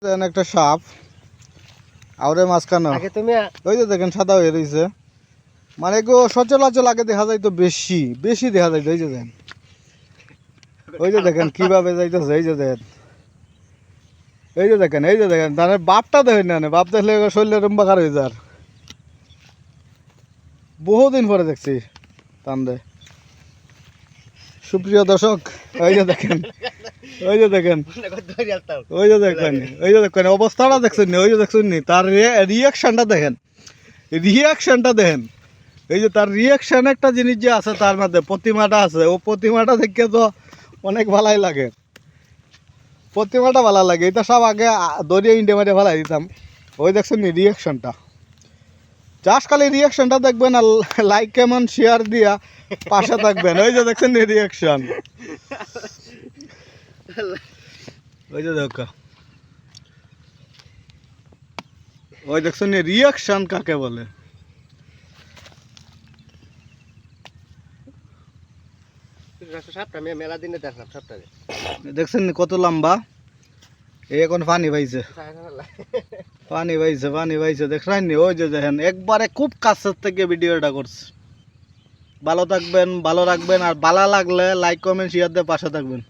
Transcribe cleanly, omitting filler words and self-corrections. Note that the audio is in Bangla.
একটা সাপ আউরে মাঝখানে ওই যে দেখেন সাদা হয়ে রয়েছে মানে গো সচলাচল আগে দেখা যাইতো বেশি বেশি দেখা যাইতো ওই যে দেখেন কিভাবে যাইতেছে এই যে দেখেন তার বাপটা দেখেন না বাপ দেখলে শরীরে রুম্বাকার হয়ে যার বহুদিন পরে দেখছি তান্দে সুপ্রিয় দর্শক ওই যে দেখেন অবস্থাটা দেখছেন ওই যে দেখছেন তার রিয়াকশনটা দেখেন এই যে তার রিয়াকশন একটা জিনিস যে আছে তার মধ্যে প্রতিমাটা আছে ও প্রতিমাটা দেখে তো অনেক ভালাই লাগে এটা সব আগে দরিয়া ইন্ডিয়া মারে ভালাই দিতাম ওই দেখছেন রিয়াকশনটা জাস্ট খালি রিয়াকশনটা দেখবেন আর লাইক কেমন শেয়ার দিয়া পাশে থাকবেন ওই যে দেখছেন রিয়াকশন ওই যে দেখো ওই দেখছেন রিয়াকশন কাকে বলে দেখছেন কত লম্বা এই এখন পানি পাইছে দেখছেন ওই যে দেখেন একবারে খুব কাছের থেকে ভিডিওটা করছে ভালো থাকবেন ভালো রাখবেন আর ভালো লাগলে লাইক কমেন্ট শেয়ার দিয়ে পাশে থাকবেন।